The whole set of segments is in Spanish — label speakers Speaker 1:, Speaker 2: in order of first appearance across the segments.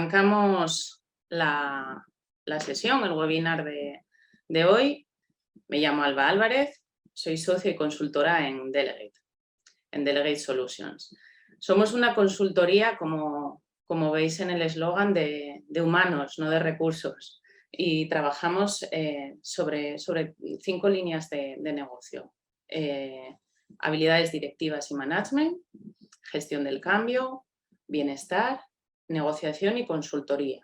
Speaker 1: Arrancamos la sesión, el webinar de hoy. Me llamo Alba Álvarez, soy socia y consultora en Delegate Solutions. Somos una consultoría, como veis en el eslogan, de humanos, no de recursos. Y trabajamos sobre 5 líneas de negocio. Habilidades directivas y management, gestión del cambio, bienestar, negociación y consultoría.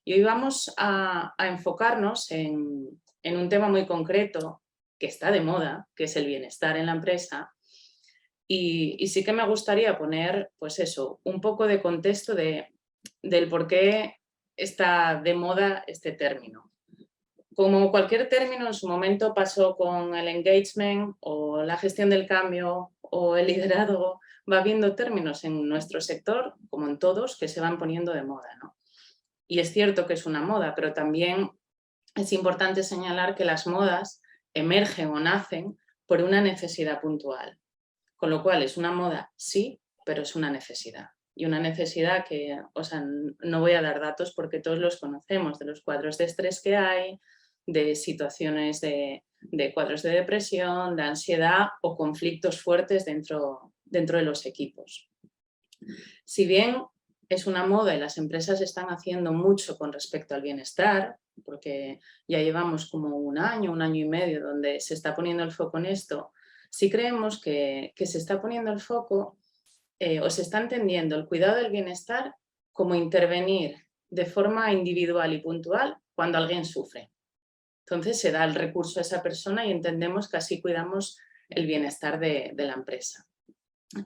Speaker 1: Y hoy vamos a enfocarnos en un tema muy concreto que está de moda, que es el bienestar en la empresa. Y sí que me gustaría poner, pues eso, un poco de contexto del por qué está de moda este término. Como cualquier término, en su momento pasó con el engagement o la gestión del cambio o el liderazgo. Va habiendo términos en nuestro sector, como en todos, que se van poniendo de moda, ¿no? Y es cierto que es una moda, pero también es importante señalar que las modas emergen o nacen por una necesidad puntual. Con lo cual es una moda, sí, pero es una necesidad. Y una necesidad que, no voy a dar datos porque todos los conocemos, de los cuadros de estrés que hay, de situaciones de cuadros de depresión, de ansiedad o conflictos fuertes dentro de los equipos. Si bien es una moda y las empresas están haciendo mucho con respecto al bienestar, porque ya llevamos como un año y medio donde se está poniendo el foco en esto, sí creemos que se está poniendo el foco o se está entendiendo el cuidado del bienestar como intervenir de forma individual y puntual cuando alguien sufre. Entonces se da el recurso a esa persona y entendemos que así cuidamos el bienestar de la empresa.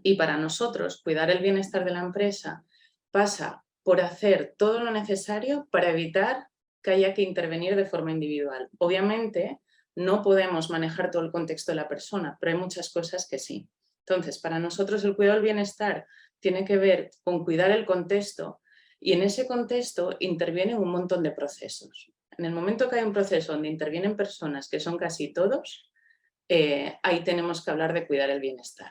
Speaker 1: Y para nosotros, cuidar el bienestar de la empresa pasa por hacer todo lo necesario para evitar que haya que intervenir de forma individual. Obviamente, no podemos manejar todo el contexto de la persona, pero hay muchas cosas que sí. Entonces, para nosotros el cuidado del bienestar tiene que ver con cuidar el contexto y en ese contexto intervienen un montón de procesos. En el momento que hay un proceso donde intervienen personas, que son casi todos, ahí tenemos que hablar de cuidar el bienestar.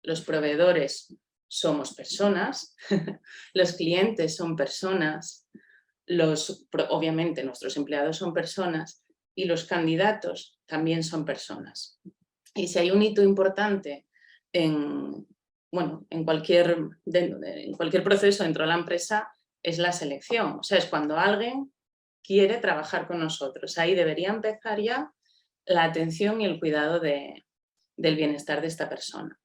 Speaker 1: Los proveedores somos personas, los clientes son personas, obviamente nuestros empleados son personas y los candidatos también son personas. Y si hay un hito importante en cualquier proceso dentro de la empresa, es la selección. O sea, es cuando alguien quiere trabajar con nosotros. Ahí debería empezar ya la atención y el cuidado del bienestar de esta persona.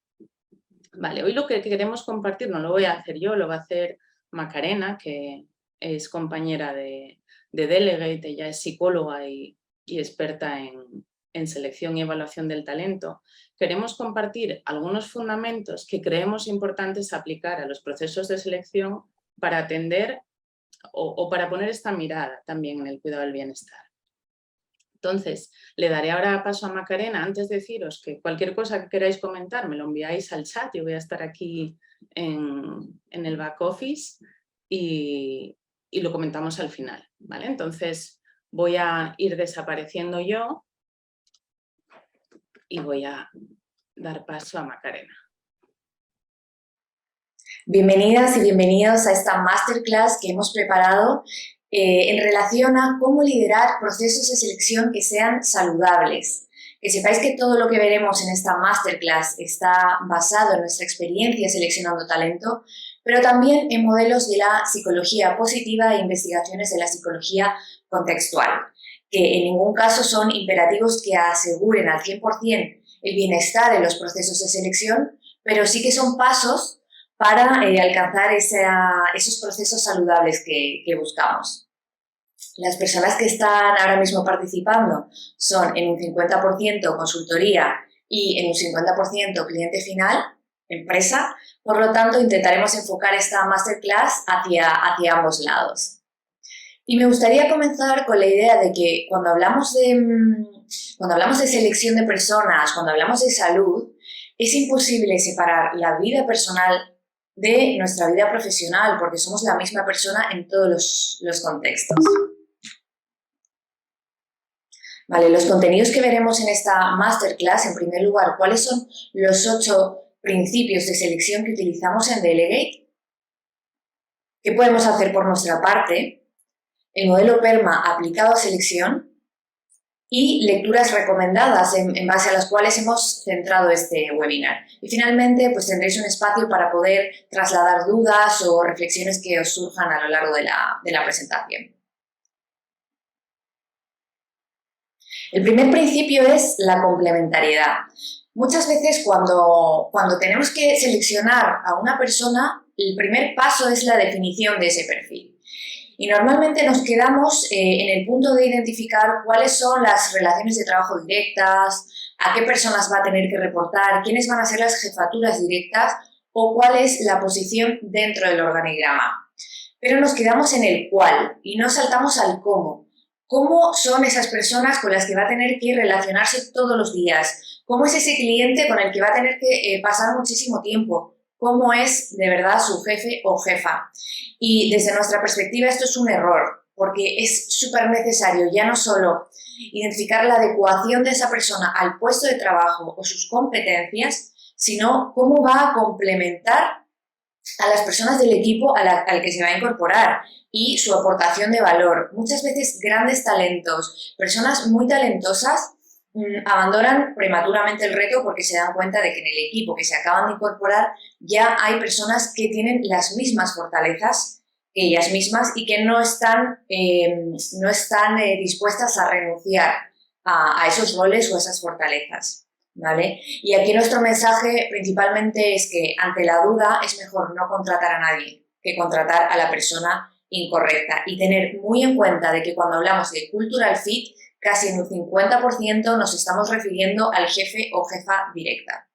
Speaker 1: Vale, hoy lo que queremos compartir no lo voy a hacer yo, lo va a hacer Macarena, que es compañera de Delegate, ella es psicóloga y experta en selección y evaluación del talento. Queremos compartir algunos fundamentos que creemos importantes aplicar a los procesos de selección para atender o para poner esta mirada también en el cuidado del bienestar. Entonces, le daré ahora paso a Macarena. Antes de deciros que cualquier cosa que queráis comentar me lo enviáis al chat. Yo voy a estar aquí en el back office y lo comentamos al final, ¿vale? Entonces, voy a ir desapareciendo yo y voy a dar paso a Macarena.
Speaker 2: Bienvenidas y bienvenidos a esta masterclass que hemos preparado en relación a cómo liderar procesos de selección que sean saludables. Que sepáis que todo lo que veremos en esta masterclass está basado en nuestra experiencia seleccionando talento, pero también en modelos de la psicología positiva e investigaciones de la psicología contextual, que en ningún caso son imperativos que aseguren al 100% el bienestar en los procesos de selección, pero sí que son pasos para alcanzar esos procesos saludables que buscamos. Las personas que están ahora mismo participando son en un 50% consultoría y en un 50% cliente final, empresa. Por lo tanto, intentaremos enfocar esta masterclass hacia ambos lados. Y me gustaría comenzar con la idea de que cuando hablamos de selección de personas, cuando hablamos de salud, es imposible separar la vida personal de nuestra vida profesional, porque somos la misma persona en todos los contextos. Vale, los contenidos que veremos en esta masterclass, en primer lugar, ¿cuáles son los 8 principios de selección que utilizamos en Delegate? ¿Qué podemos hacer por nuestra parte? El modelo PERMA aplicado a selección y lecturas recomendadas en base a las cuales hemos centrado este webinar. Y finalmente, pues tendréis un espacio para poder trasladar dudas o reflexiones que os surjan a lo largo de la presentación. El primer principio es la complementariedad. Muchas veces cuando tenemos que seleccionar a una persona, el primer paso es la definición de ese perfil. Y normalmente nos quedamos en el punto de identificar cuáles son las relaciones de trabajo directas, a qué personas va a tener que reportar, quiénes van a ser las jefaturas directas o cuál es la posición dentro del organigrama. Pero nos quedamos en el cuál y no saltamos al cómo. ¿Cómo son esas personas con las que va a tener que relacionarse todos los días? ¿Cómo es ese cliente con el que va a tener que pasar muchísimo tiempo? ¿Cómo es de verdad su jefe o jefa? Y desde nuestra perspectiva esto es un error, porque es súper necesario ya no solo identificar la adecuación de esa persona al puesto de trabajo o sus competencias, sino cómo va a complementar a las personas del equipo al que se va a incorporar y su aportación de valor. Muchas veces grandes talentos, personas muy talentosas, abandonan prematuramente el reto porque se dan cuenta de que en el equipo que se acaban de incorporar ya hay personas que tienen las mismas fortalezas que ellas mismas y que no están dispuestas a renunciar a esos roles o a esas fortalezas, ¿vale? Y aquí nuestro mensaje principalmente es que ante la duda es mejor no contratar a nadie que contratar a la persona incorrecta y tener muy en cuenta de que cuando hablamos de cultural fit casi en un 50% nos estamos refiriendo al jefe o jefa directa.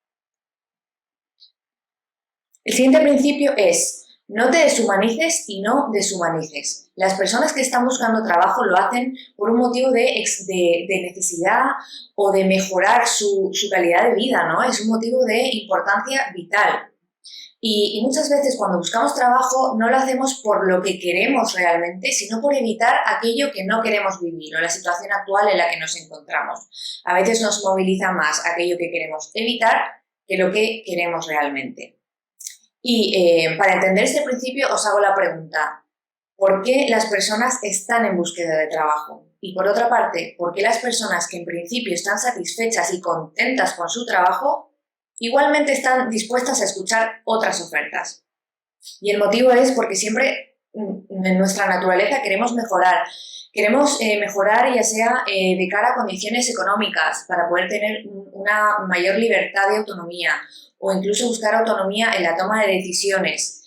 Speaker 2: El siguiente principio es no te deshumanices y no deshumanices. Las personas que están buscando trabajo lo hacen por un motivo de necesidad o de mejorar su calidad de vida, ¿no? Es un motivo de importancia vital. Y muchas veces cuando buscamos trabajo no lo hacemos por lo que queremos realmente, sino por evitar aquello que no queremos vivir o la situación actual en la que nos encontramos. A veces nos moviliza más aquello que queremos evitar que lo que queremos realmente. Y para entender este principio os hago la pregunta, ¿por qué las personas están en búsqueda de trabajo? Y por otra parte, ¿por qué las personas que en principio están satisfechas y contentas con su trabajo igualmente están dispuestas a escuchar otras ofertas? Y el motivo es porque siempre en nuestra naturaleza queremos mejorar. Queremos mejorar ya sea de cara a condiciones económicas para poder tener una mayor libertad de autonomía o incluso buscar autonomía en la toma de decisiones.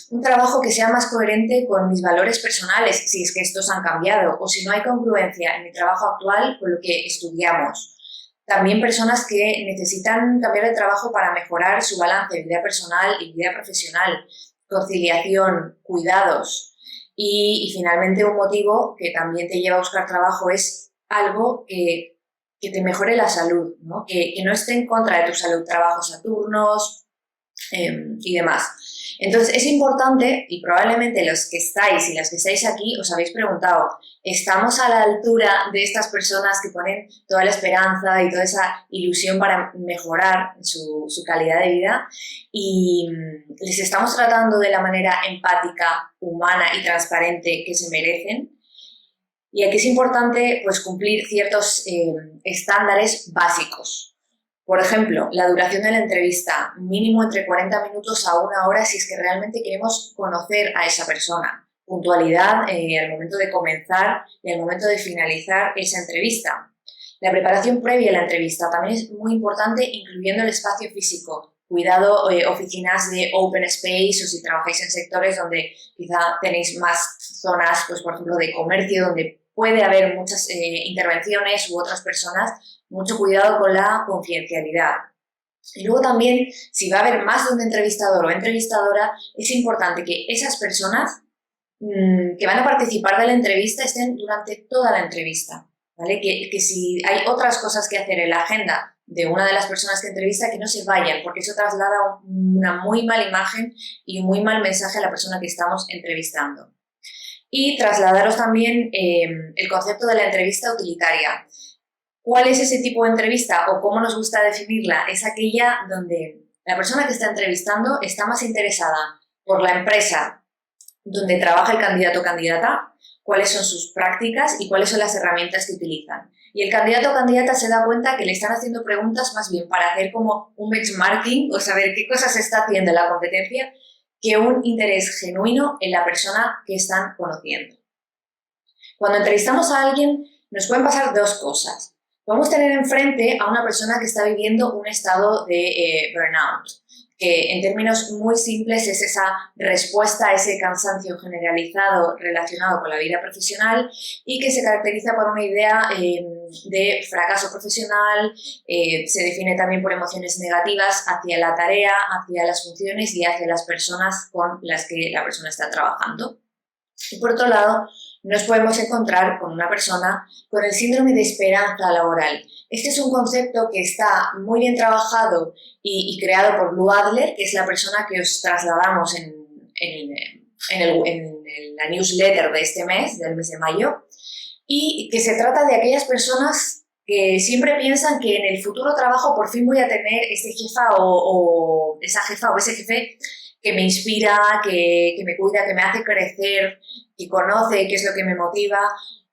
Speaker 2: Un trabajo que sea más coherente con mis valores personales, si es que estos han cambiado, o si no hay congruencia en mi trabajo actual con lo que estudiamos. También personas que necesitan cambiar de trabajo para mejorar su balance de vida personal y vida profesional, conciliación, cuidados. Y finalmente un motivo que también te lleva a buscar trabajo es algo que te mejore la salud, ¿no? Que no esté en contra de tu salud, trabajos a turnos y demás. Entonces es importante, y probablemente los que estáis y las que estáis aquí os habéis preguntado, ¿estamos a la altura de estas personas que ponen toda la esperanza y toda esa ilusión para mejorar su calidad de vida? Y les estamos tratando de la manera empática, humana y transparente que se merecen. Y aquí es importante pues, cumplir ciertos estándares básicos. Por ejemplo, la duración de la entrevista, mínimo entre 40 minutos a 1 hora si es que realmente queremos conocer a esa persona. Puntualidad al momento de comenzar y al momento de finalizar esa entrevista. La preparación previa a la entrevista también es muy importante, incluyendo el espacio físico. Cuidado, oficinas de open space o si trabajáis en sectores donde quizá tenéis más zonas, pues por ejemplo de comercio, donde puede haber muchas intervenciones u otras personas, mucho cuidado con la confidencialidad. Y luego también, si va a haber más de un entrevistador o entrevistadora, es importante que esas personas que van a participar de la entrevista estén durante toda la entrevista, ¿vale? Que si hay otras cosas que hacer en la agenda de una de las personas que entrevista, que no se vayan, porque eso traslada una muy mala imagen y un muy mal mensaje a la persona que estamos entrevistando. Y trasladaros también el concepto de la entrevista utilitaria. ¿Cuál es ese tipo de entrevista o cómo nos gusta definirla? Es aquella donde la persona que está entrevistando está más interesada por la empresa donde trabaja el candidato o candidata, cuáles son sus prácticas y cuáles son las herramientas que utilizan. Y el candidato o candidata se da cuenta que le están haciendo preguntas más bien para hacer como un benchmarking o saber qué cosas está haciendo en la competencia que un interés genuino en la persona que están conociendo. Cuando entrevistamos a alguien nos pueden pasar dos cosas. Podemos tener enfrente a una persona que está viviendo un estado de burnout, que en términos muy simples es esa respuesta a ese cansancio generalizado relacionado con la vida profesional y que se caracteriza por una idea de fracaso profesional, se define también por emociones negativas hacia la tarea, hacia las funciones y hacia las personas con las que la persona está trabajando. Y por otro lado, nos podemos encontrar con una persona con el síndrome de esperanza laboral. Este es un concepto que está muy bien trabajado y creado por Lou Adler, que es la persona que os trasladamos en la newsletter de este mes, del mes de mayo, y que se trata de aquellas personas que siempre piensan que en el futuro trabajo por fin voy a tener ese jefa o esa jefa o ese jefe que me inspira, que me cuida, que me hace crecer, que conoce qué es lo que me motiva,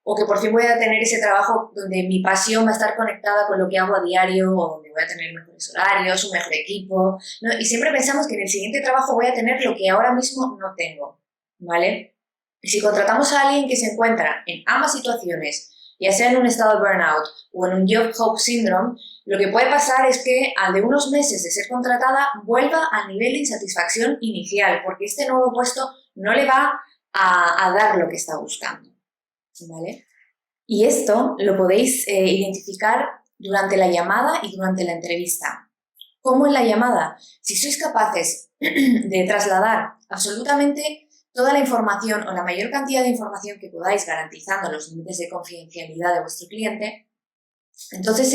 Speaker 2: o que por fin voy a tener ese trabajo donde mi pasión va a estar conectada con lo que hago a diario, o donde voy a tener mejores horarios, un mejor equipo, ¿no? Y siempre pensamos que en el siguiente trabajo voy a tener lo que ahora mismo no tengo, ¿vale? Y si contratamos a alguien que se encuentra en ambas situaciones, ya sea en un estado de burnout o en un job hope syndrome, lo que puede pasar es que al de unos meses de ser contratada vuelva al nivel de insatisfacción inicial, porque este nuevo puesto no le va a dar lo que está buscando, ¿vale? Y esto lo podéis identificar durante la llamada y durante la entrevista. ¿Cómo en la llamada? Si sois capaces de trasladar absolutamente toda la información o la mayor cantidad de información que podáis, garantizando los límites de confidencialidad de vuestro cliente, entonces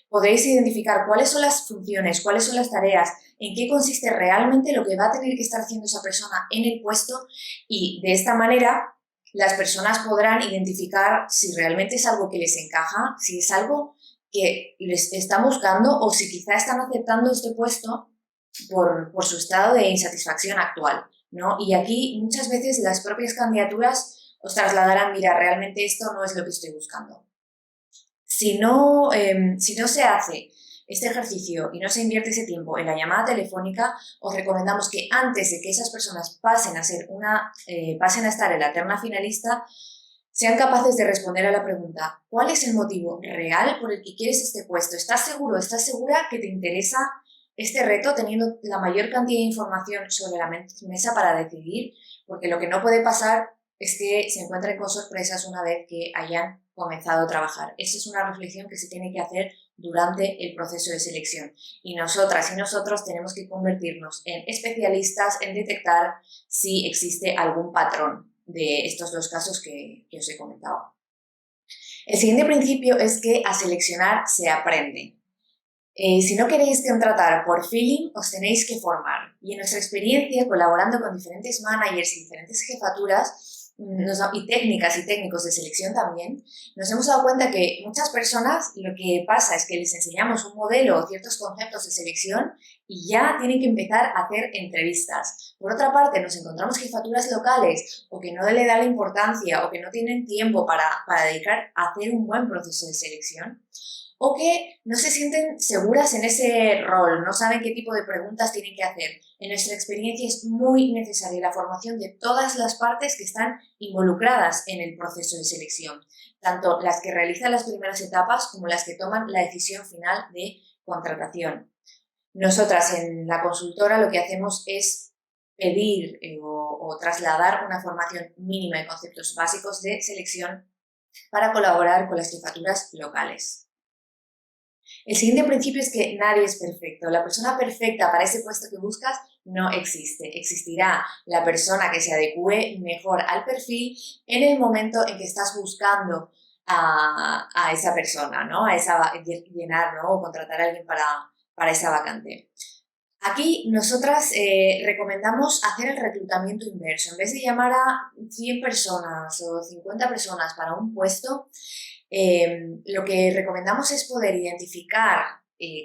Speaker 2: podréis identificar cuáles son las funciones, cuáles son las tareas, en qué consiste realmente lo que va a tener que estar haciendo esa persona en el puesto y de esta manera las personas podrán identificar si realmente es algo que les encaja, si es algo que les están buscando o si quizá están aceptando este puesto por su estado de insatisfacción actual, ¿no? Y aquí muchas veces las propias candidaturas os trasladarán, mira, realmente esto no es lo que estoy buscando. Si no se hace este ejercicio y no se invierte ese tiempo en la llamada telefónica, os recomendamos que antes de que esas personas pasen a estar en la terna finalista, sean capaces de responder a la pregunta: ¿cuál es el motivo real por el que quieres este puesto? ¿Estás seguro, estás segura que te interesa este reto teniendo la mayor cantidad de información sobre la mesa para decidir? Porque lo que no puede pasar es que se encuentren con sorpresas una vez que hayan comenzado a trabajar. Esa es una reflexión que se tiene que hacer durante el proceso de selección. Y nosotras y nosotros tenemos que convertirnos en especialistas en detectar si existe algún patrón de estos dos casos que os he comentado. El siguiente principio es que a seleccionar se aprende. Si no queréis contratar por feeling, os tenéis que formar. Y en nuestra experiencia, colaborando con diferentes managers y diferentes jefaturas y técnicas y técnicos de selección también, nos hemos dado cuenta que muchas personas lo que pasa es que les enseñamos un modelo o ciertos conceptos de selección y ya tienen que empezar a hacer entrevistas. Por otra parte, nos encontramos jefaturas locales o que no le dan la importancia o que no tienen tiempo para dedicar a hacer un buen proceso de selección, o que no se sienten seguras en ese rol, no saben qué tipo de preguntas tienen que hacer. En nuestra experiencia es muy necesaria la formación de todas las partes que están involucradas en el proceso de selección, tanto las que realizan las primeras etapas como las que toman la decisión final de contratación. Nosotras en la consultora lo que hacemos es pedir o trasladar una formación mínima de conceptos básicos de selección para colaborar con las jefaturas locales. El siguiente principio es que nadie es perfecto. La persona perfecta para ese puesto que buscas no existe. Existirá la persona que se adecue mejor al perfil en el momento en que estás buscando a esa persona, ¿no? Llenar, ¿no? O contratar a alguien para esa vacante. Aquí nosotras recomendamos hacer el reclutamiento inverso. En vez de llamar a 100 personas o 50 personas para un puesto, lo que recomendamos es poder identificar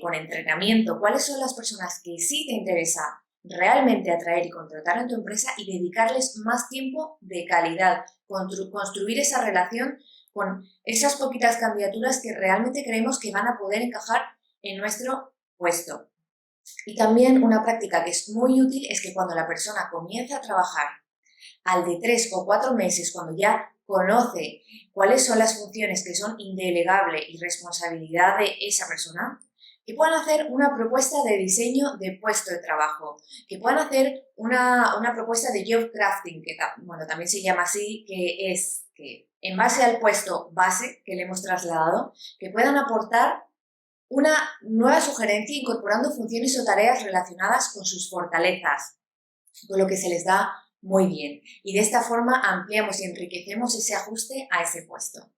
Speaker 2: con entrenamiento cuáles son las personas que sí te interesa realmente atraer y contratar en tu empresa y dedicarles más tiempo de calidad, construir esa relación con esas poquitas candidaturas que realmente creemos que van a poder encajar en nuestro puesto. Y también una práctica que es muy útil es que cuando la persona comienza a trabajar, al de 3 o 4 meses, cuando ya conoce cuáles son las funciones que son indelegables y responsabilidad de esa persona, que puedan hacer una propuesta de diseño de puesto de trabajo, que puedan hacer una propuesta de job crafting, que también se llama así, que es que en base al puesto base que le hemos trasladado, que puedan aportar una nueva sugerencia incorporando funciones o tareas relacionadas con sus fortalezas, con lo que se les da muy bien. Y de esta forma ampliamos y enriquecemos ese ajuste a ese puesto.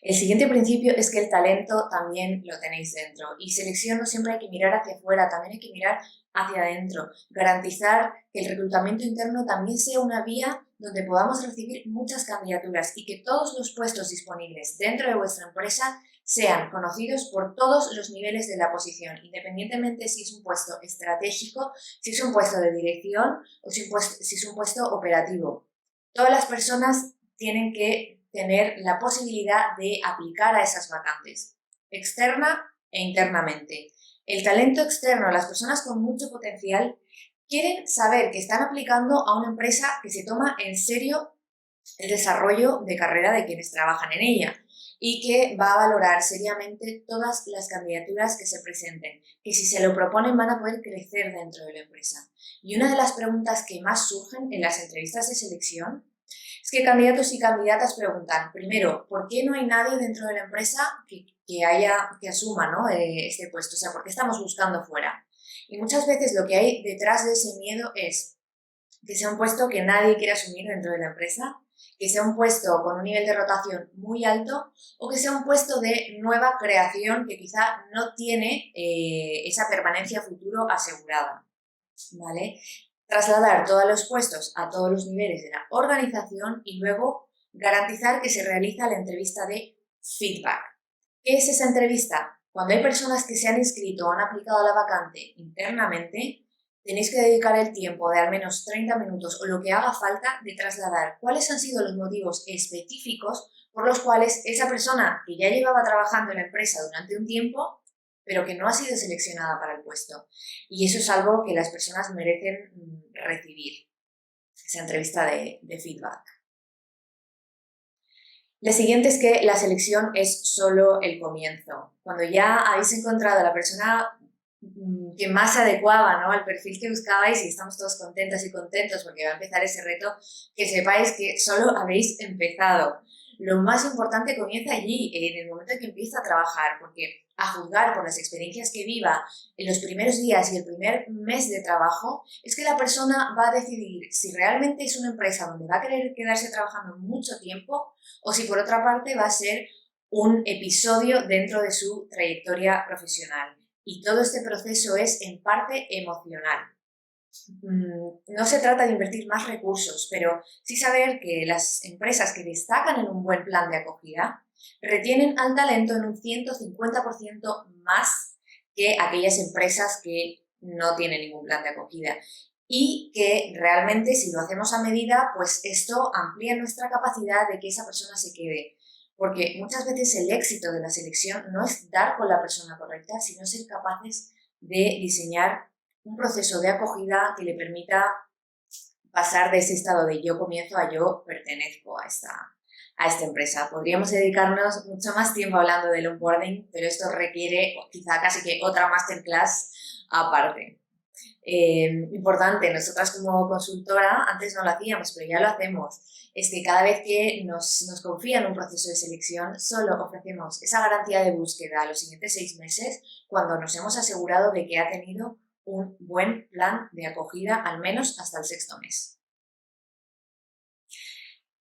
Speaker 2: El siguiente principio es que el talento también lo tenéis dentro. Y selección no siempre hay que mirar hacia afuera, también hay que mirar hacia adentro. Garantizar que el reclutamiento interno también sea una vía donde podamos recibir muchas candidaturas y que todos los puestos disponibles dentro de vuestra empresa sean conocidos por todos los niveles de la posición, independientemente si es un puesto estratégico, si es un puesto de dirección o si es un puesto operativo. Todas las personas tienen que tener la posibilidad de aplicar a esas vacantes, externa e internamente. El talento externo, las personas con mucho potencial, quieren saber que están aplicando a una empresa que se toma en serio el desarrollo de carrera de quienes trabajan en ella y que va a valorar seriamente todas las candidaturas que se presenten, que si se lo proponen van a poder crecer dentro de la empresa. Y una de las preguntas que más surgen en las entrevistas de selección es que candidatos y candidatas preguntan, primero, ¿por qué no hay nadie dentro de la empresa que asuma, ¿no? Este puesto? O sea, ¿por qué estamos buscando fuera? Y muchas veces lo que hay detrás de ese miedo es que sea un puesto que nadie quiere asumir dentro de la empresa, que sea un puesto con un nivel de rotación muy alto o que sea un puesto de nueva creación que quizá no tiene esa permanencia futuro asegurada, ¿vale? Trasladar todos los puestos a todos los niveles de la organización y luego garantizar que se realiza la entrevista de feedback. ¿Qué es esa entrevista? Cuando hay personas que se han inscrito o han aplicado a la vacante internamente, tenéis que dedicar el tiempo de al menos 30 minutos o lo que haga falta de trasladar cuáles han sido los motivos específicos por los cuales esa persona que ya llevaba trabajando en la empresa durante un tiempo, pero que no ha sido seleccionada para el puesto. Y eso es algo que las personas merecen recibir, esa entrevista de feedback. La siguiente es que la selección es solo el comienzo. Cuando ya habéis encontrado a la persona que más se adecuaba, ¿no?, al perfil que buscabais y estamos todos contentos y contentos porque va a empezar ese reto, que sepáis que solo habéis empezado. Lo más importante comienza allí, en el momento en que empieza a trabajar, porque a juzgar por las experiencias que viva en los primeros días y el primer mes de trabajo, es que la persona va a decidir si realmente es una empresa donde va a querer quedarse trabajando mucho tiempo o si por otra parte va a ser un episodio dentro de su trayectoria profesional. Y todo este proceso es en parte emocional. No se trata de invertir más recursos, pero sí saber que las empresas que destacan en un buen plan de acogida retienen al talento en un 150% más que aquellas empresas que no tienen ningún plan de acogida. Y que realmente si lo hacemos a medida, pues esto amplía nuestra capacidad de que esa persona se quede. Porque muchas veces el éxito de la selección no es dar con la persona correcta, sino ser capaces de diseñar un proceso de acogida que le permita pasar de ese estado de yo comienzo a yo pertenezco a esta empresa. Podríamos dedicarnos mucho más tiempo hablando del onboarding, pero esto requiere quizá casi que otra masterclass aparte. Importante, nosotras como consultora, antes no lo hacíamos, pero ya lo hacemos, es que cada vez que nos confían un proceso de selección, solo ofrecemos esa garantía de búsqueda a los siguientes 6 meses cuando nos hemos asegurado de que ha tenido un buen plan de acogida, al menos hasta el 6.º mes.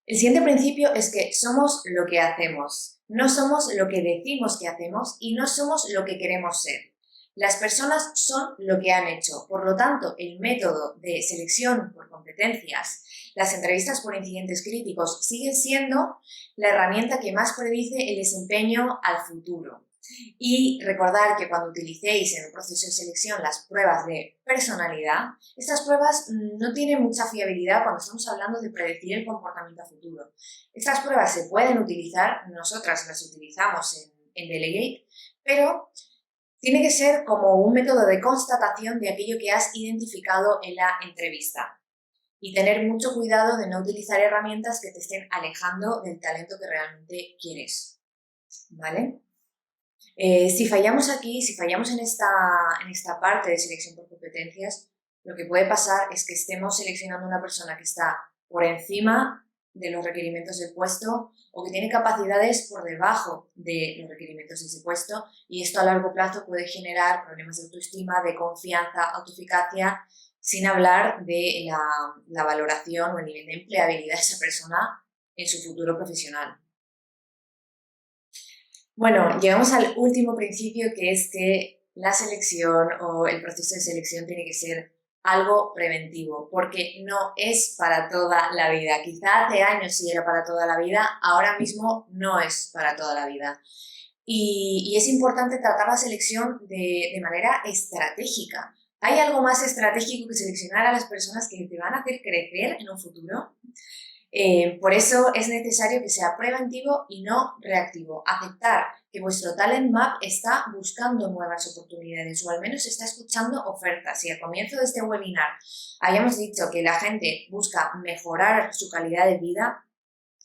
Speaker 2: El siguiente principio es que somos lo que hacemos, no somos lo que decimos que hacemos y no somos lo que queremos ser. Las personas son lo que han hecho, por lo tanto, el método de selección por competencias, las entrevistas por incidentes críticos, siguen siendo la herramienta que más predice el desempeño al futuro. Y recordar que cuando utilicéis en un proceso de selección las pruebas de personalidad, estas pruebas no tienen mucha fiabilidad cuando estamos hablando de predecir el comportamiento a futuro. Estas pruebas se pueden utilizar, nosotras las utilizamos en Delegate, pero tiene que ser como un método de constatación de aquello que has identificado en la entrevista. Y tener mucho cuidado de no utilizar herramientas que te estén alejando del talento que realmente quieres. ¿Vale? Si fallamos aquí, si fallamos en esta parte de selección por competencias, lo que puede pasar es que estemos seleccionando una persona que está por encima de los requerimientos del puesto o que tiene capacidades por debajo de los requerimientos de ese puesto, y esto a largo plazo puede generar problemas de autoestima, de confianza, autoeficacia, sin hablar de la valoración o el nivel de empleabilidad de esa persona en su futuro profesional. Bueno, llegamos al último principio, que es que la selección o el proceso de selección tiene que ser algo preventivo, porque no es para toda la vida. Quizá hace años sí era para toda la vida, ahora mismo no es para toda la vida. Y es importante tratar la selección de manera estratégica. ¿Hay algo más estratégico que seleccionar a las personas que te van a hacer crecer en un futuro? Por eso es necesario que sea preventivo y no reactivo. Aceptar que vuestro talent map está buscando nuevas oportunidades, o al menos está escuchando ofertas. Si al comienzo de este webinar hayamos dicho que la gente busca mejorar su calidad de vida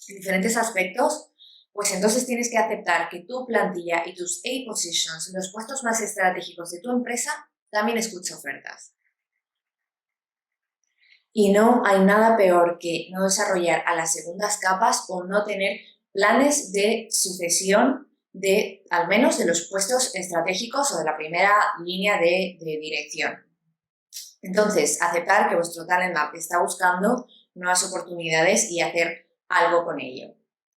Speaker 2: en diferentes aspectos, pues entonces tienes que aceptar que tu plantilla y tus A-positions, los puestos más estratégicos de tu empresa, también escucha ofertas. Y no hay nada peor que no desarrollar a las segundas capas o no tener planes de sucesión de, al menos, de los puestos estratégicos o de la primera línea de dirección. Entonces, aceptar que vuestro talent map está buscando nuevas oportunidades y hacer algo con ello,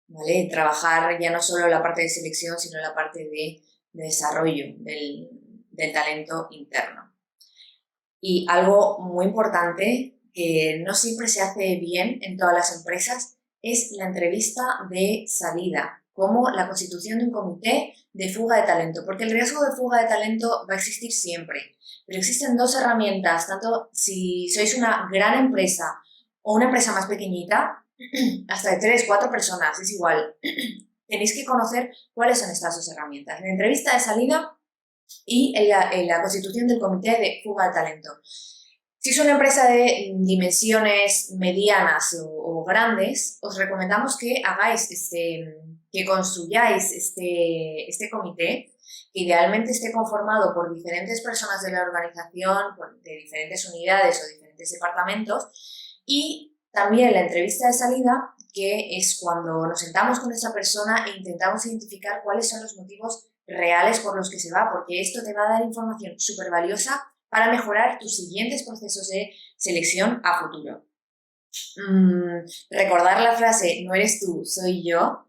Speaker 2: ¿vale? Trabajar ya no solo la parte de selección, sino la parte de desarrollo del talento interno. Y algo muy importante, que no siempre se hace bien en todas las empresas, es la entrevista de salida, como la constitución de un comité de fuga de talento, porque el riesgo de fuga de talento va a existir siempre. Pero existen dos herramientas, tanto si sois una gran empresa o una empresa más pequeñita, hasta de 3, 4 personas, es igual. Tenéis que conocer cuáles son estas dos herramientas. La entrevista de salida y la constitución del comité de fuga de talento. Si es una empresa de dimensiones medianas o grandes, os recomendamos que hagáis que construyáis este comité, que idealmente esté conformado por diferentes personas de la organización, de diferentes unidades o diferentes departamentos, y también la entrevista de salida, que es cuando nos sentamos con esa persona e intentamos identificar cuáles son los motivos reales por los que se va, porque esto te va a dar información súper valiosa para mejorar tus siguientes procesos de selección a futuro. Recordar la frase "no eres tú, soy yo".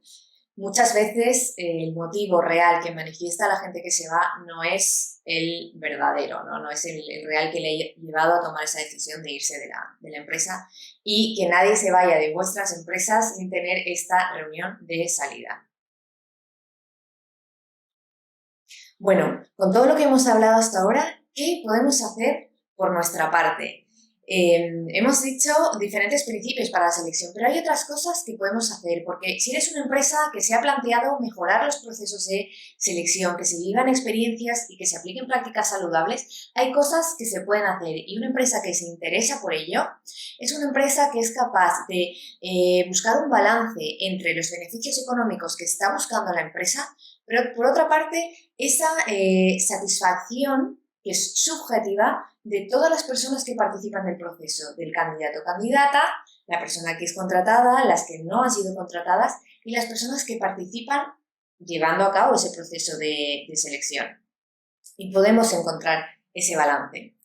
Speaker 2: Muchas veces el motivo real que manifiesta la gente que se va no es el verdadero, no es el real que le ha llevado a tomar esa decisión de irse de la empresa, y que nadie se vaya de vuestras empresas sin tener esta reunión de salida. Bueno, con todo lo que hemos hablado hasta ahora, ¿qué podemos hacer por nuestra parte? Hemos dicho diferentes principios para la selección, pero hay otras cosas que podemos hacer, porque si eres una empresa que se ha planteado mejorar los procesos de selección, que se vivan experiencias y que se apliquen prácticas saludables, hay cosas que se pueden hacer, y una empresa que se interesa por ello es una empresa que es capaz de buscar un balance entre los beneficios económicos que está buscando la empresa, pero por otra parte esa satisfacción que es subjetiva de todas las personas que participan del proceso, del candidato o candidata, la persona que es contratada, las que no han sido contratadas y las personas que participan llevando a cabo ese proceso de selección. Y podemos encontrar ese balance.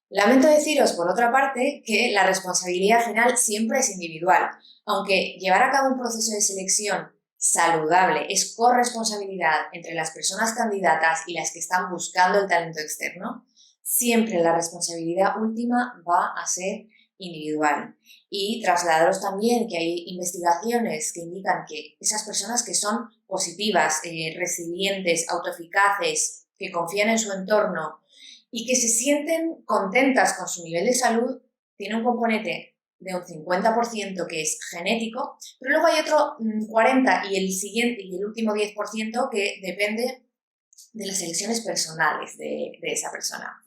Speaker 2: Lamento deciros, por otra parte, que la responsabilidad final siempre es individual. Aunque llevar a cabo un proceso de selección saludable es corresponsabilidad entre las personas candidatas y las que están buscando el talento externo, siempre la responsabilidad última va a ser individual. Y trasladaros también que hay investigaciones que indican que esas personas que son positivas, resilientes, autoeficaces, que confían en su entorno y que se sienten contentas con su nivel de salud, tiene un componente de un 50% que es genético, pero luego hay otro 40% y el último 10% que depende de las elecciones personales de esa persona.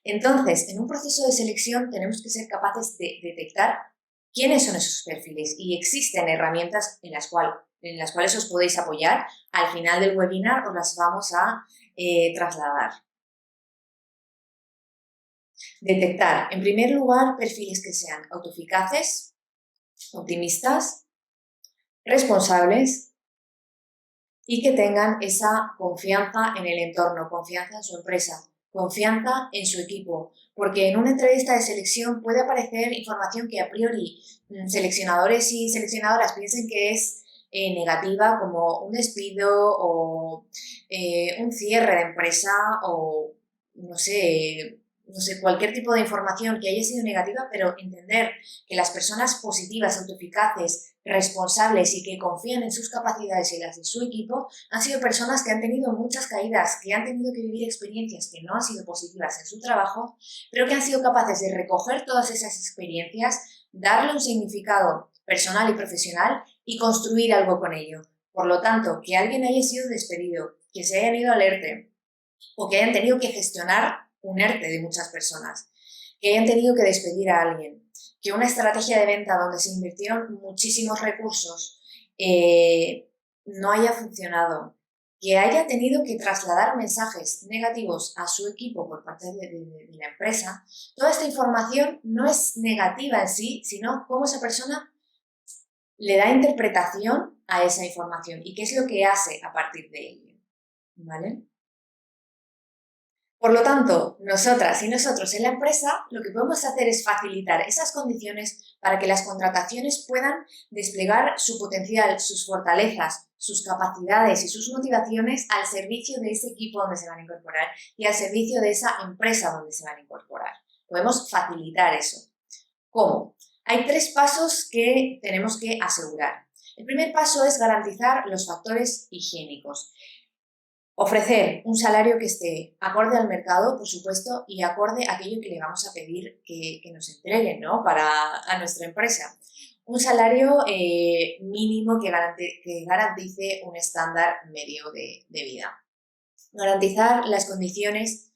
Speaker 2: Entonces, en un proceso de selección tenemos que ser capaces de detectar quiénes son esos perfiles y existen herramientas en las cuales os podéis apoyar. Al final del webinar os las vamos a trasladar. Detectar, en primer lugar, perfiles que sean autoeficaces, optimistas, responsables y que tengan esa confianza en el entorno, confianza en su empresa, confianza en su equipo, porque en una entrevista de selección puede aparecer información que a priori seleccionadores y seleccionadoras piensen que es negativa, como un despido o un cierre de empresa o no sé, cualquier tipo de información que haya sido negativa, pero entender que las personas positivas, autoeficaces, responsables y que confían en sus capacidades y las de su equipo han sido personas que han tenido muchas caídas, que han tenido que vivir experiencias que no han sido positivas en su trabajo, pero que han sido capaces de recoger todas esas experiencias, darle un significado personal y profesional y construir algo con ello. Por lo tanto, que alguien haya sido despedido, que se hayan ido al ERTE o que hayan tenido que gestionar un ERTE de muchas personas, que hayan tenido que despedir a alguien, que una estrategia de venta donde se invirtieron muchísimos recursos no haya funcionado, que haya tenido que trasladar mensajes negativos a su equipo por parte de la empresa, toda esta información no es negativa en sí, sino cómo esa persona le da interpretación a esa información y qué es lo que hace a partir de ello, ¿vale? Por lo tanto, nosotras y nosotros en la empresa lo que podemos hacer es facilitar esas condiciones para que las contrataciones puedan desplegar su potencial, sus fortalezas, sus capacidades y sus motivaciones al servicio de ese equipo donde se van a incorporar y al servicio de esa empresa donde se van a incorporar. Podemos facilitar eso. ¿Cómo? Hay 3 pasos que tenemos que asegurar. El primer paso es garantizar los factores higiénicos. Ofrecer un salario que esté acorde al mercado, por supuesto, y acorde a aquello que le vamos a pedir que nos entreguen, ¿no? A nuestra empresa. Un salario mínimo que garantice un estándar medio de vida. Garantizar las condiciones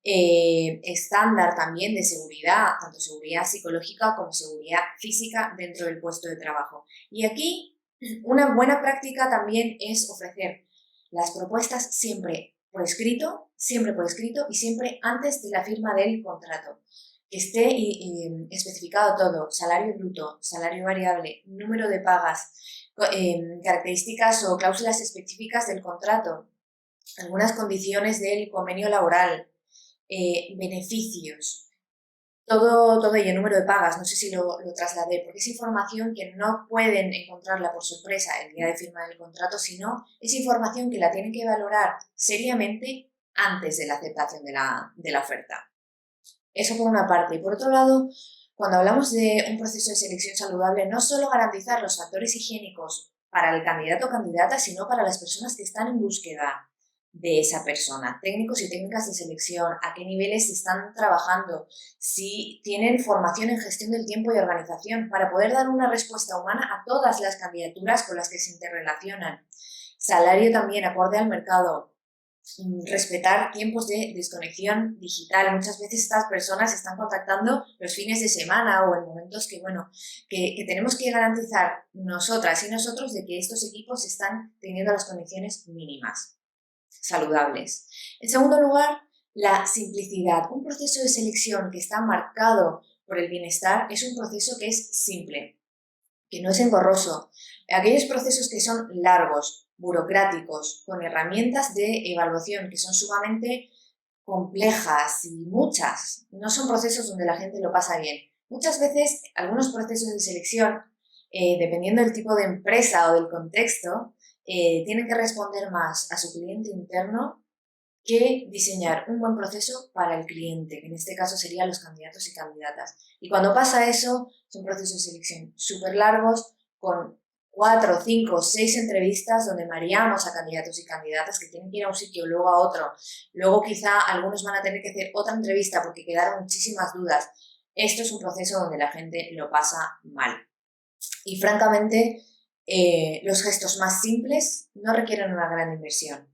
Speaker 2: estándar también de seguridad, tanto seguridad psicológica como seguridad física dentro del puesto de trabajo. Y aquí una buena práctica también es ofrecer las propuestas siempre por escrito y siempre antes de la firma del contrato. Que esté especificado todo, salario bruto, salario variable, número de pagas, características o cláusulas específicas del contrato, algunas condiciones del convenio laboral, beneficios, todo ello, número de pagas, no sé si lo trasladé, porque es información que no pueden encontrarla por sorpresa el día de firma del contrato, sino es información que la tienen que valorar seriamente antes de la aceptación de la oferta. Eso por una parte. Y por otro lado, cuando hablamos de un proceso de selección saludable, no solo garantizar los factores higiénicos para el candidato o candidata, sino para las personas que están en búsqueda de esa persona, técnicos y técnicas de selección, a qué niveles están trabajando, si tienen formación en gestión del tiempo y organización, para poder dar una respuesta humana a todas las candidaturas con las que se interrelacionan. Salario también acorde al mercado. Respetar tiempos de desconexión digital. Muchas veces estas personas están contactando los fines de semana o en momentos que tenemos que garantizar nosotras y nosotros de que estos equipos están teniendo las condiciones mínimas, saludables. En segundo lugar, la simplicidad. Un proceso de selección que está marcado por el bienestar es un proceso que es simple, que no es engorroso. Aquellos procesos que son largos, burocráticos, con herramientas de evaluación que son sumamente complejas y muchas, no son procesos donde la gente lo pasa bien. Muchas veces algunos procesos de selección, dependiendo del tipo de empresa o del contexto, tienen que responder más a su cliente interno que diseñar un buen proceso para el cliente, que en este caso serían los candidatos y candidatas. Y cuando pasa eso, son procesos de selección súper largos, con 4, 5, 6 entrevistas donde mareamos a candidatos y candidatas que tienen que ir a un sitio, luego a otro. Luego quizá algunos van a tener que hacer otra entrevista porque quedaron muchísimas dudas. Esto es un proceso donde la gente lo pasa mal. Y francamente, los gestos más simples no requieren una gran inversión.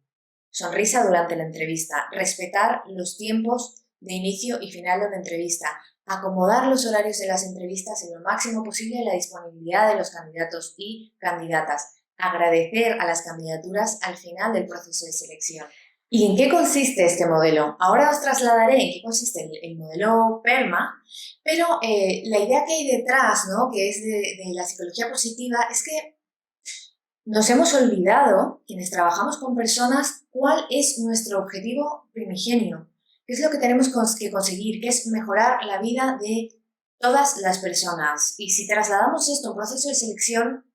Speaker 2: Sonrisa durante la entrevista, respetar los tiempos de inicio y final de una entrevista, acomodar los horarios de las entrevistas en lo máximo posible a la disponibilidad de los candidatos y candidatas, agradecer a las candidaturas al final del proceso de selección. ¿Y en qué consiste este modelo? Ahora os trasladaré en qué consiste el modelo PERMA, pero la idea que hay detrás, ¿no?, que es de la psicología positiva, es que nos hemos olvidado, quienes trabajamos con personas, cuál es nuestro objetivo primigenio, qué es lo que tenemos que conseguir, que es mejorar la vida de todas las personas. Y si trasladamos esto a un proceso de selección,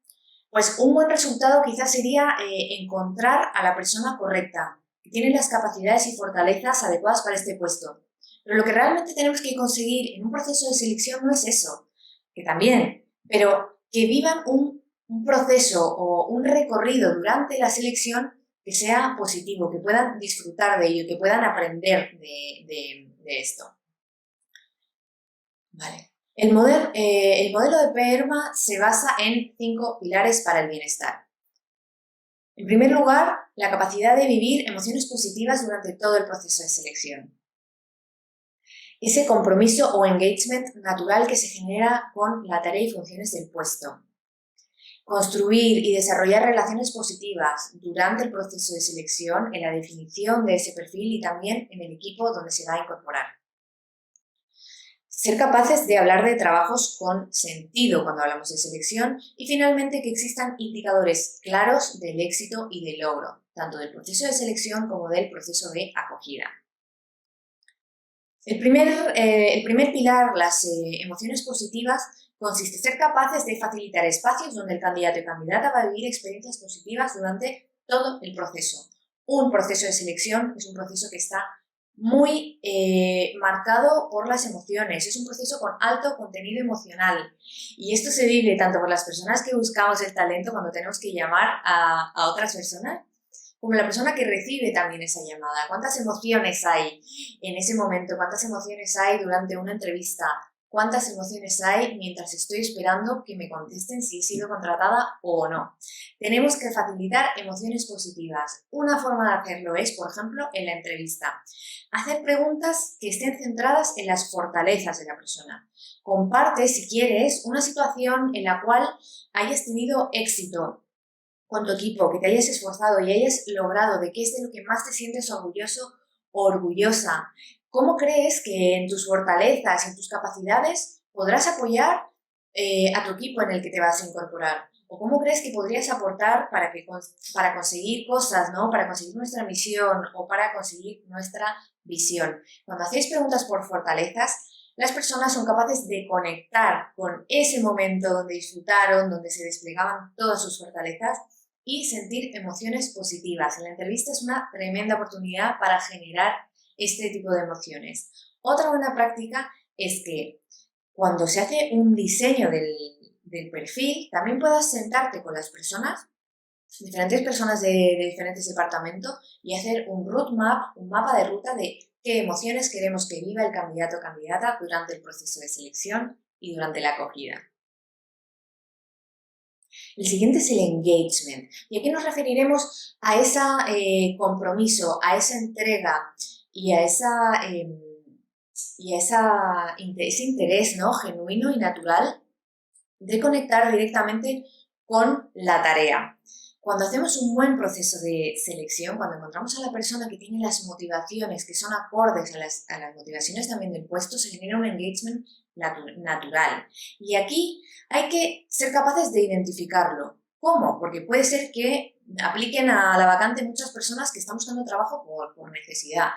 Speaker 2: pues un buen resultado quizás sería encontrar a la persona correcta, que tiene las capacidades y fortalezas adecuadas para este puesto. Pero lo que realmente tenemos que conseguir en un proceso de selección no es eso, que también, pero que vivan un proceso o un recorrido durante la selección que sea positivo, que puedan disfrutar de ello, que puedan aprender de esto. Vale. El modelo de PERMA se basa en 5 pilares para el bienestar. En primer lugar, la capacidad de vivir emociones positivas durante todo el proceso de selección. Ese compromiso o engagement natural que se genera con la tarea y funciones del puesto. Construir y desarrollar relaciones positivas durante el proceso de selección, en la definición de ese perfil y también en el equipo donde se va a incorporar. Ser capaces de hablar de trabajos con sentido cuando hablamos de selección y finalmente que existan indicadores claros del éxito y del logro, tanto del proceso de selección como del proceso de acogida. El primer pilar, las emociones positivas, consiste en ser capaces de facilitar espacios donde el candidato y candidata va a vivir experiencias positivas durante todo el proceso. Un proceso de selección es un proceso que está muy marcado por las emociones, es un proceso con alto contenido emocional y esto se vive tanto por las personas que buscamos el talento cuando tenemos que llamar a otras personas, como la persona que recibe también esa llamada. ¿Cuántas emociones hay en ese momento? ¿Cuántas emociones hay durante una entrevista? ¿Cuántas emociones hay mientras estoy esperando que me contesten si he sido contratada o no? Tenemos que facilitar emociones positivas. Una forma de hacerlo es, por ejemplo, en la entrevista. Hacer preguntas que estén centradas en las fortalezas de la persona. Comparte, si quieres, una situación en la cual hayas tenido éxito con tu equipo, que te hayas esforzado y hayas logrado, de qué es de lo que más te sientes orgulloso o orgullosa. ¿Cómo crees que en tus fortalezas, en tus capacidades, podrás apoyar a tu equipo en el que te vas a incorporar? ¿O cómo crees que podrías aportar para conseguir cosas, ¿no?, para conseguir nuestra misión o para conseguir nuestra visión? Cuando hacéis preguntas por fortalezas, las personas son capaces de conectar con ese momento donde disfrutaron, donde se desplegaban todas sus fortalezas y sentir emociones positivas. En la entrevista es una tremenda oportunidad para generar este tipo de emociones. Otra buena práctica es que cuando se hace un diseño del perfil, también puedas sentarte con las personas, diferentes personas de diferentes departamentos, y hacer un roadmap, un mapa de ruta de qué emociones queremos que viva el candidato o candidata durante el proceso de selección y durante la acogida. El siguiente es el engagement, y aquí nos referiremos a ese compromiso, a esa entrega y a ese interés, ¿no?, genuino y natural de conectar directamente con la tarea. Cuando hacemos un buen proceso de selección, cuando encontramos a la persona que tiene las motivaciones que son acordes a las motivaciones también del puesto, se genera un engagement natural. Y aquí hay que ser capaces de identificarlo. ¿Cómo? Porque puede ser que apliquen a la vacante muchas personas que están buscando trabajo por necesidad.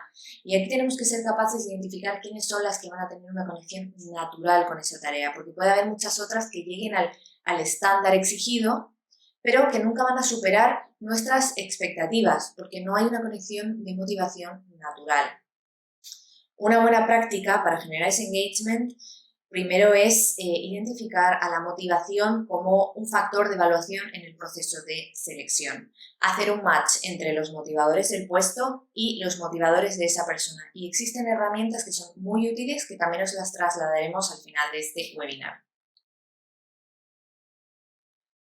Speaker 2: Y aquí tenemos que ser capaces de identificar quiénes son las que van a tener una conexión natural con esa tarea, porque puede haber muchas otras que lleguen al estándar exigido, pero que nunca van a superar nuestras expectativas, porque no hay una conexión de motivación natural. Una buena práctica para generar ese engagement Primero es identificar a la motivación como un factor de evaluación en el proceso de selección. Hacer un match entre los motivadores del puesto y los motivadores de esa persona. Y existen herramientas que son muy útiles que también os las trasladaremos al final de este webinar.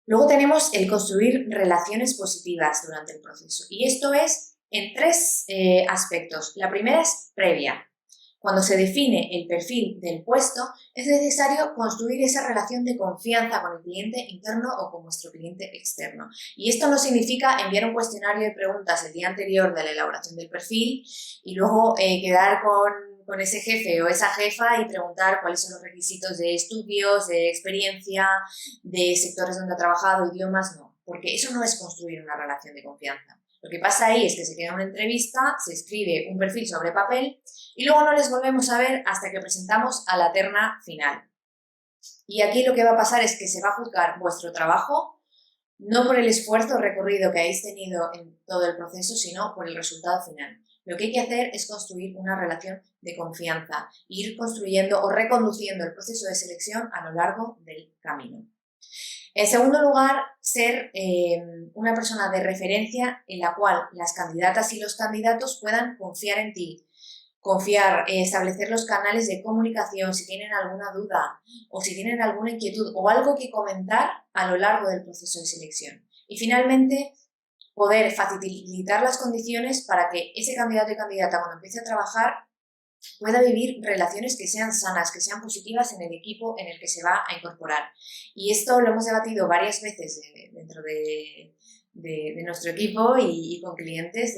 Speaker 2: Luego tenemos el construir relaciones positivas durante el proceso. Y esto es en tres aspectos. La primera es previa. Cuando se define el perfil del puesto, es necesario construir esa relación de confianza con el cliente interno o con nuestro cliente externo. Y esto no significa enviar un cuestionario de preguntas el día anterior de la elaboración del perfil y luego quedar con ese jefe o esa jefa y preguntar cuáles son los requisitos de estudios, de experiencia, de sectores donde ha trabajado, idiomas, no. Porque eso no es construir una relación de confianza. Lo que pasa ahí es que se queda una entrevista, se escribe un perfil sobre papel y luego no les volvemos a ver hasta que presentamos a la terna final. Y aquí lo que va a pasar es que se va a juzgar vuestro trabajo no por el esfuerzo recorrido que habéis tenido en todo el proceso, sino por el resultado final. Lo que hay que hacer es construir una relación de confianza, ir construyendo o reconduciendo el proceso de selección a lo largo del camino. En segundo lugar, ser una persona de referencia en la cual las candidatas y los candidatos puedan confiar en ti. Confiar, establecer los canales de comunicación si tienen alguna duda o si tienen alguna inquietud o algo que comentar a lo largo del proceso de selección. Y finalmente, poder facilitar las condiciones para que ese candidato y candidata cuando empiece a trabajar pueda vivir relaciones que sean sanas, que sean positivas en el equipo en el que se va a incorporar. Y esto lo hemos debatido varias veces dentro de nuestro equipo y con clientes.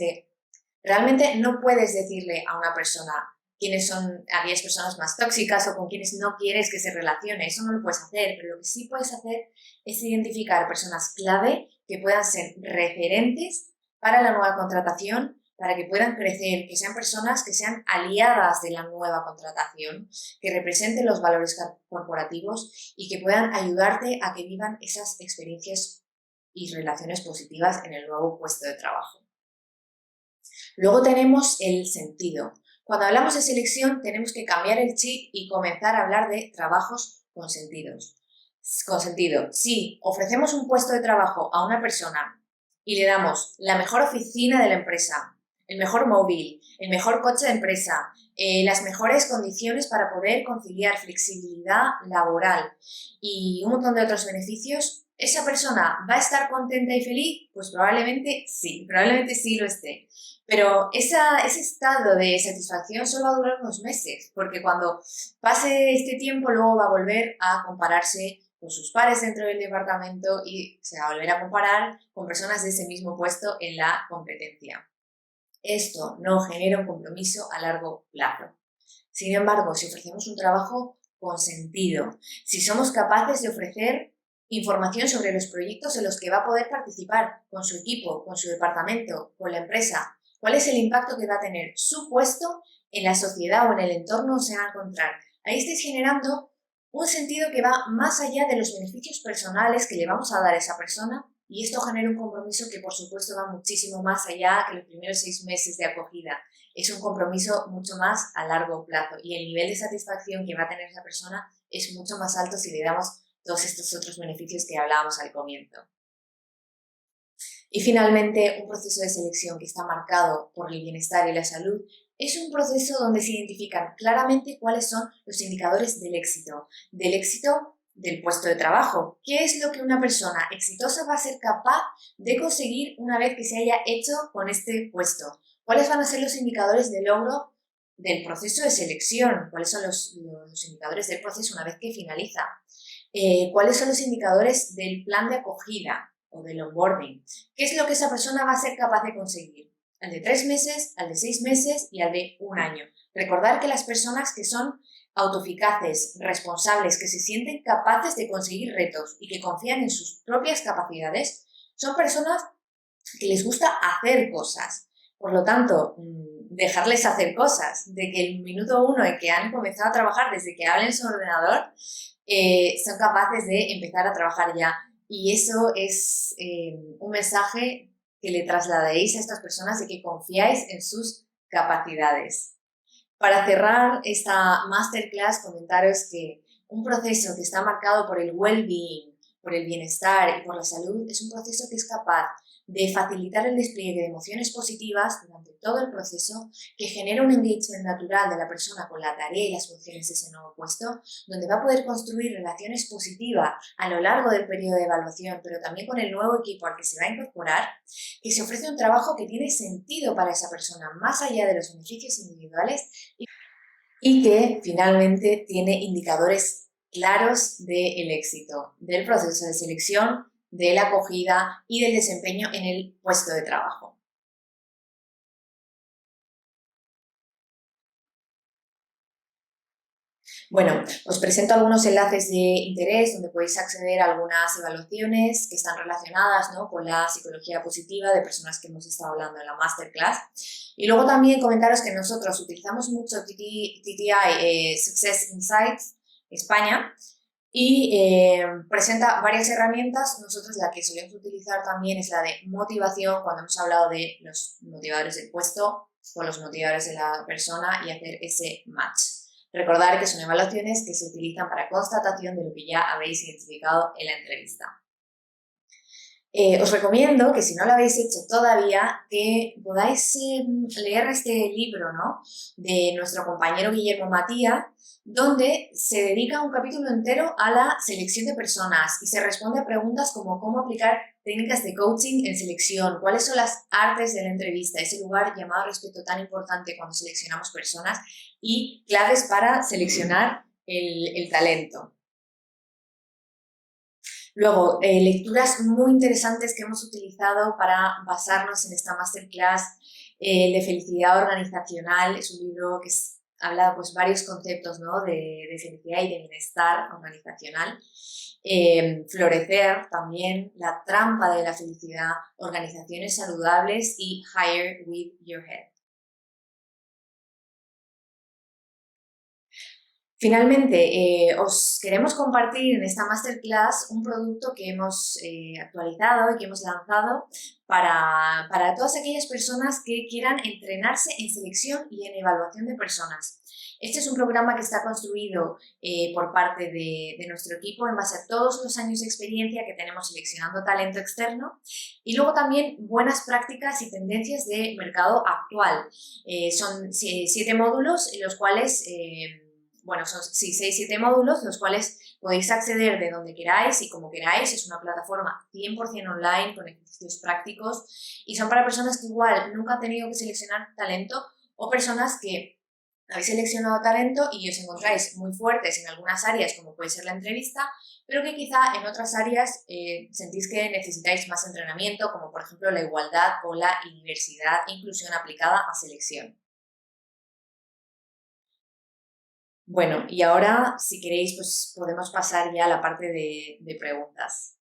Speaker 2: Realmente no puedes decirle a una persona quiénes son aquellas personas más tóxicas o con quienes no quieres que se relacione. Eso no lo puedes hacer, pero lo que sí puedes hacer es identificar personas clave que puedan ser referentes para la nueva contratación, para que puedan crecer, que sean personas que sean aliadas de la nueva contratación, que representen los valores corporativos y que puedan ayudarte a que vivan esas experiencias y relaciones positivas en el nuevo puesto de trabajo. Luego tenemos el sentido. Cuando hablamos de selección tenemos que cambiar el chip y comenzar a hablar de trabajos con sentido. Si ofrecemos un puesto de trabajo a una persona y le damos la mejor oficina de la empresa, el mejor móvil, el mejor coche de empresa, las mejores condiciones para poder conciliar flexibilidad laboral y un montón de otros beneficios, ¿esa persona va a estar contenta y feliz? Pues probablemente sí lo esté. Pero ese estado de satisfacción solo va a durar unos meses, porque cuando pase este tiempo luego va a volver a compararse con sus pares dentro del departamento y se va a volver a comparar con personas de ese mismo puesto en la competencia. Esto no genera un compromiso a largo plazo. Sin embargo, si ofrecemos un trabajo con sentido, si somos capaces de ofrecer información sobre los proyectos en los que va a poder participar con su equipo, con su departamento, con la empresa, cuál es el impacto que va a tener su puesto en la sociedad o en el entorno donde se va a encontrar. Ahí estáis generando un sentido que va más allá de los beneficios personales que le vamos a dar a esa persona y esto genera un compromiso que por supuesto va muchísimo más allá que los primeros 6 meses de acogida. Es un compromiso mucho más a largo plazo y el nivel de satisfacción que va a tener esa persona es mucho más alto si le damos todos estos otros beneficios que hablábamos al comienzo. Y finalmente, un proceso de selección que está marcado por el bienestar y la salud es un proceso donde se identifican claramente cuáles son los indicadores del éxito del puesto de trabajo. ¿Qué es lo que una persona exitosa va a ser capaz de conseguir una vez que se haya hecho con este puesto? ¿Cuáles van a ser los indicadores de logro del proceso de selección? ¿Cuáles son los indicadores del proceso una vez que finaliza? ¿Cuáles son los indicadores del plan de acogida o del onboarding? ¿Qué es lo que esa persona va a ser capaz de conseguir? Al de 3 meses, al de 6 meses y al de 1 año. Recordar que las personas que son autoeficaces, responsables, que se sienten capaces de conseguir retos y que confían en sus propias capacidades, son personas que les gusta hacer cosas. Por lo tanto, dejarles hacer cosas, de que el minuto 1 en que han comenzado a trabajar, desde que hablan en su ordenador, son capaces de empezar a trabajar ya. Y eso es un mensaje que le trasladéis a estas personas de que confiáis en sus capacidades. Para cerrar esta masterclass, comentaros que un proceso que está marcado por el well-being, por el bienestar y por la salud, es un proceso que es capaz de facilitar el despliegue de emociones positivas durante todo el proceso, que genera un engagement natural de la persona con la tarea y las funciones de ese nuevo puesto, donde va a poder construir relaciones positivas a lo largo del periodo de evaluación, pero también con el nuevo equipo al que se va a incorporar, que se ofrece un trabajo que tiene sentido para esa persona, más allá de los beneficios individuales, y que finalmente tiene indicadores claros del éxito del proceso de selección, de la acogida y del desempeño en el puesto de trabajo. Bueno, os presento algunos enlaces de interés donde podéis acceder a algunas evaluaciones que están relacionadas, ¿no?, con la psicología positiva de personas que hemos estado hablando en la masterclass. Y luego también comentaros que nosotros utilizamos mucho TTI Success Insights España y presenta varias herramientas. Nosotros la que solemos utilizar también es la de motivación, cuando hemos hablado de los motivadores del puesto con los motivadores de la persona y hacer ese match. Recordar que son evaluaciones que se utilizan para constatación de lo que ya habéis identificado en la entrevista. Os recomiendo que si no lo habéis hecho todavía, que podáis leer este libro, ¿no?, de nuestro compañero Guillermo Matía, donde se dedica un capítulo entero a la selección de personas y se responde a preguntas como cómo aplicar técnicas de coaching en selección, cuáles son las artes de la entrevista, ese lugar llamado respeto tan importante cuando seleccionamos personas, y claves para seleccionar el talento. Luego, lecturas muy interesantes que hemos utilizado para basarnos en esta masterclass, de felicidad organizacional. Es un libro que habla pues varios conceptos, ¿no?, de felicidad y de bienestar organizacional. Florecer también, La trampa de la felicidad, Organizaciones saludables y Hire with your head. Finalmente, os queremos compartir en esta masterclass un producto que hemos actualizado y que hemos lanzado para todas aquellas personas que quieran entrenarse en selección y en evaluación de personas. Este es un programa que está construido por parte de nuestro equipo en base a todos los años de experiencia que tenemos seleccionando talento externo y luego también buenas prácticas y tendencias de mercado actual. Son 7 módulos en los cuales... son 6-7 módulos, los cuales podéis acceder de donde queráis y como queráis. Es una plataforma 100% online con ejercicios prácticos y son para personas que igual nunca han tenido que seleccionar talento o personas que habéis seleccionado talento y os encontráis muy fuertes en algunas áreas, como puede ser la entrevista, pero que quizá en otras áreas sentís que necesitáis más entrenamiento, como por ejemplo la igualdad o la diversidad e inclusión aplicada a selección. Bueno, y ahora, si queréis, pues podemos pasar ya a la parte de preguntas.